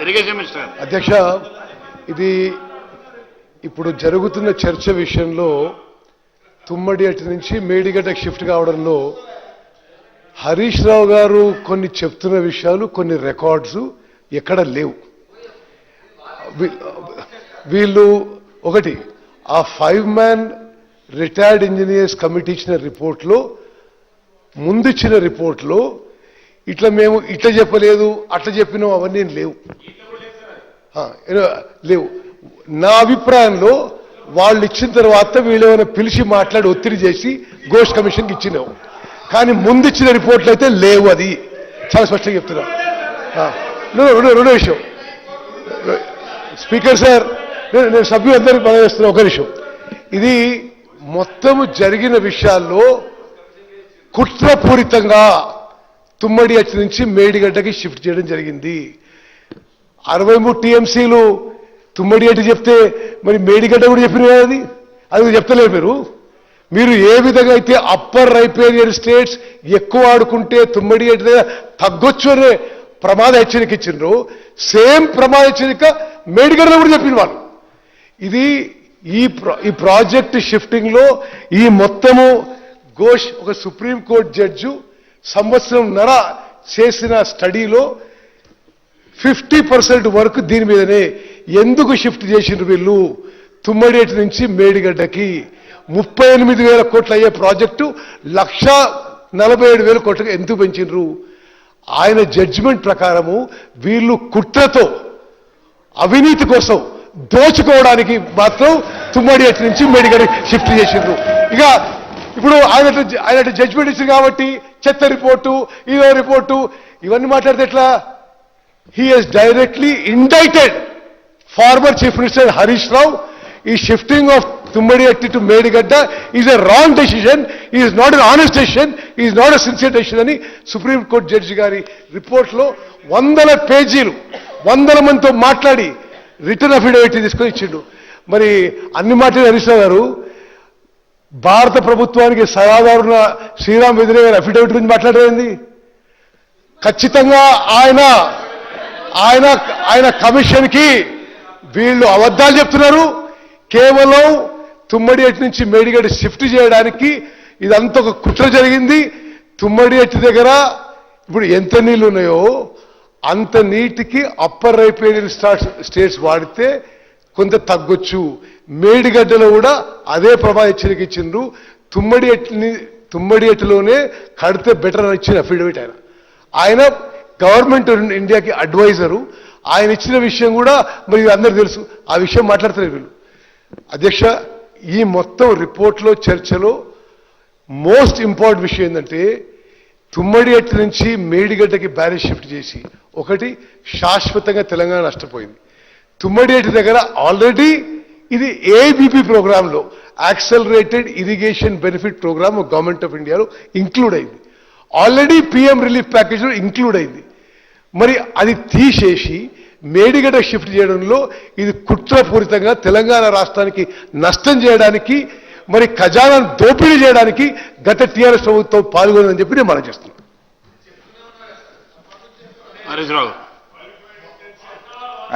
Irrigation minister. అధ్యక్ష, ఇది ఇప్పుడు జరుగుతున్న చర్చ విషయంలో తుమ్మడి అటు నుంచి మేడిగడ్డకు షిఫ్ట్ కావడంలో హరీష్ రావు గారు కొన్ని చెప్తున్న విషయాలు, కొన్ని రికార్డ్స్ ఎక్కడ లేవు. వీళ్ళు ఒకటి ఆ 5 మ్యాన్ రిటైర్డ్ ఇంజనీర్స్ కమిటీ ఇచ్చిన రిపోర్ట్లో, ముందు ఇచ్చిన రిపోర్ట్లో ఇట్లా మేము ఇట్లా చెప్పలేదు, అట్లా చెప్పినాం, అవన్నీ లేవు. లేవు. నా అభిప్రాయంలో వాళ్ళు ఇచ్చిన తర్వాత వీళ్ళు ఏమైనా పిలిచి మాట్లాడి ఒత్తిడి చేసి ఘోష్ కమిషన్కి ఇచ్చినావు, కానీ ముందు ఇచ్చిన రిపోర్ట్లు అయితే లేవు. అది చాలా స్పష్టంగా చెప్తున్నా. రెండో విషయం, స్పీకర్ సార్, నేను సభ్యులందరికీ పనిచేస్తున్నా. ఒక నిమిషం, ఇది మొత్తము జరిగిన విషయాల్లో కుట్రపూరితంగా తుమ్మడి అచ్చి నుంచి మేడిగడ్డకి షిఫ్ట్ చేయడం జరిగింది. 63 టీఎంసీలు తుమ్మడి అట్టి చెప్తే మరి మేడిగడ్డ కూడా చెప్పిన అది చెప్తలేరు. మీరు ఏ విధంగా అయితే అప్పర్ రైపేరియన్ స్టేట్స్ ఎక్కువ ఆడుకుంటే తుమ్మడి అట్టి దగ్గర తగ్గొచ్చు అనే ప్రమాద హెచ్చరిక ఇచ్చిండ్రు, సేమ్ ప్రమాద హెచ్చరిక మేడిగడ్డలో కూడా చెప్పిన వాళ్ళు. ఇది ఈ ప్రాజెక్ట్ షిఫ్టింగ్ లో ఈ మొత్తము ఘోష్ ఒక సుప్రీంకోర్టు జడ్జు సంవత్సరంన్నర చేసిన స్టడీలో 50% వరకు దీని మీదనే. ఎందుకు షిఫ్ట్ చేసిండ్రు వీళ్ళు తుమ్మడేటి నుంచి మేడిగడ్డకి? 38,000 కోట్లు అయ్యే ప్రాజెక్టు 1,47,000 కోట్లకు ఎందుకు పెంచిండ్రు? ఆయన జడ్జిమెంట్ ప్రకారము వీళ్ళు కుట్రతో అవినీతి కోసం దోచుకోవడానికి మాత్రం తుమ్మడేటి నుంచి మేడిగడ్డ షిఫ్ట్ చేసిండ్రు. ఇక ఇప్పుడు ఆయన జడ్జిమెంట్ ఇచ్చింది కాబట్టి చెత్త రిపోర్టు, ఇదో రిపోర్టు, ఇవన్నీ మాట్లాడితే ఎట్లా? He has directly indicted former Chief Minister Harish Rao. Is shifting of Tummadi to Medigadda is a wrong decision. It is not an honest decision. It is not a sincere decision. అని supreme court judge గారి report లో 100 పేజీలు 100 మందితో మాట్లాడి return affidavit తీసుకొని ఇచ్చిండు. మరి అన్ని మాట్లాడి హరీష్ రావు గారు భారత ప్రభుత్వానికి సలహాదారున్న శ్రీరామ్ వెదిరే గారి అఫిడవిట్ గురించి మాట్లాడేది. ఖచ్చితంగా ఆయన కమిషన్ కి వీళ్ళు అబద్ధాలు చెప్తున్నారు. కేవలం తుమ్మడి అట్టి నుంచి మేడిగడ్డ షిఫ్ట్ చేయడానికి ఇదంతా ఒక కుట్ర జరిగింది. తుమ్మడి అట్టి దగ్గర ఇప్పుడు ఎంత నీళ్లు ఉన్నాయో అంత నీటికి అప్పర్ రైపేరియన్ స్టేట్స్ వాడితే కొంత తగ్గొచ్చు. మేడిగడ్డలో కూడా అదే ప్రమాద హెచ్చరిక ఇచ్చిండ్రు. తుమ్మడి అట్టిలోనే కడితే బెటర్ అని ఇచ్చిన అఫిడవిట్ ఆయన గవర్నమెంట్ ఇండియాకి అడ్వైజరు. ఆయన ఇచ్చిన విషయం కూడా మరి అందరూ తెలుసు. ఆ విషయం మాట్లాడతారు వీళ్ళు. అధ్యక్ష, ఈ మొత్తం రిపోర్ట్లో చర్చలో మోస్ట్ ఇంపార్టెంట్ విషయం ఏంటంటే తుమ్మడి అట్టి నుంచి మేడిగడ్డకి బ్యారేజ్ షిఫ్ట్ చేసి ఒకటి శాశ్వతంగా తెలంగాణ నష్టపోయింది. తుమ్మడి అట్టి దగ్గర ఆల్రెడీ ఇది ఏబీపీ ప్రోగ్రాంలో accelerated irrigation benefit program government of ఇండియాలో ఇంక్లూడ్ అయింది. ఆల్రెడీ పిఎం రిలీఫ్ ప్యాకేజ్లో ఇంక్లూడ్ అయింది. మరి అది తీసేసి మేడిగడ్డ షిఫ్ట్ చేయడంలో ఇది కుట్రపూరితంగా తెలంగాణ రాష్ట్రానికి నష్టం చేయడానికి, మరి ఖజానాను దోపిడీ చేయడానికి గత టీఆర్ఎస్ ప్రభుత్వం పాల్గొందని చెప్పి నేను మనం చేస్తున్నాను.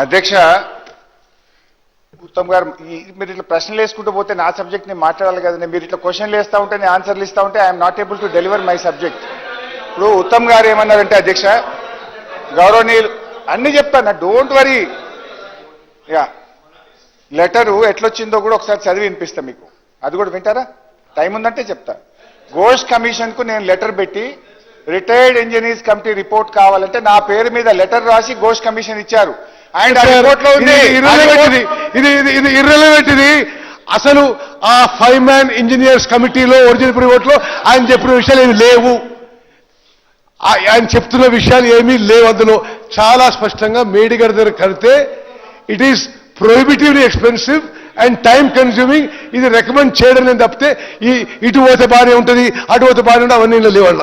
అధ్యక్ష, ఉత్తమ్ గారు, మీరు ఇట్లా ప్రశ్నలు వేసుకుంటూ పోతే నా సబ్జెక్ట్ నేను మాట్లాడాలి కదండి. మీరు ఇట్లా క్వశ్చన్లు వేస్తూ ఉంటే నేను ఆన్సర్లు ఇస్తూ ఉంటే I'm not able to deliver my subject. ఇప్పుడు ఉత్తమ్ గారు ఏమన్నారంటే అధ్యక్ష, గౌరవనీయులు అన్ని చెప్తాను, డోంట్ వరీ. లెటరు ఎట్లొచ్చిందో కూడా ఒకసారి చదివి వినిపిస్తా మీకు. అది కూడా వింటారా? టైం ఉందంటే చెప్తా. ఘోష్ కమిషన్కు నేను లెటర్ పెట్టి రిటైర్డ్ ఇంజనీర్స్ కమిటీ రిపోర్ట్ కావాలంటే నా పేరు మీద లెటర్ రాసి ఘోష్ కమిషన్ ఇచ్చారు. అండ్ రిపోర్ట్ లో ఉంది. ఇది ఇర్రెలవెంట్. ఇది అసలు ఆ 5 మ్యాన్ ఇంజనీర్స్ కమిటీలో ఒరిజినల్ రిపోర్ట్ లో ఆయన చెప్పిన విషయాలు ఏమి లేవు. ఆయన చెప్తున్న విషయాలు ఏమీ లేవు. అందులో చాలా స్పష్టంగా మేడిగడ్డ దగ్గర కడితే it is prohibitively expensive and time consuming. ఇది రికమెండ్ చేయడం నేను తప్పితే ఇటు పోతే బాగానే ఉంటుంది, అటు పోతే బాగానే ఉంటుంది, అవన్నీ లేవాళ్ళ.